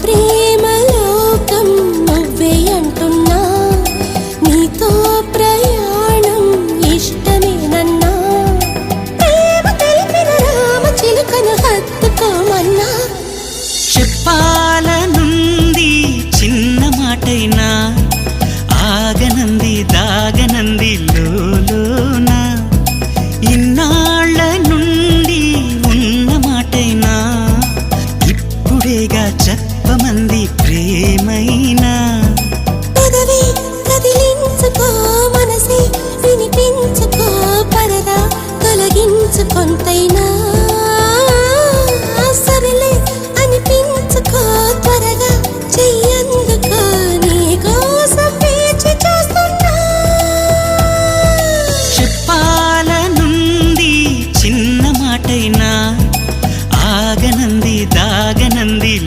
ప్రేమ లోకం నువ్వే అంటున్నా, నీతో ప్రయాణం ఇష్టమేనన్నా, ప్రేమ తెలిపిన రామ చిలుకను హత్తుకోమన్నా. చెప్పాలనుంది చిన్న మాటైనా, ఆగనంది దాగనంది లోలోన, ఇన్నాళ్ళ నుండి ఉన్న మాటైనా, ఇప్పుడేగా చెప్పమంది ప్రేమైనా. పెదవి కదిలించుకో, మనసే వినిపించుకో, పరదా తొలగించు కొంతైనా.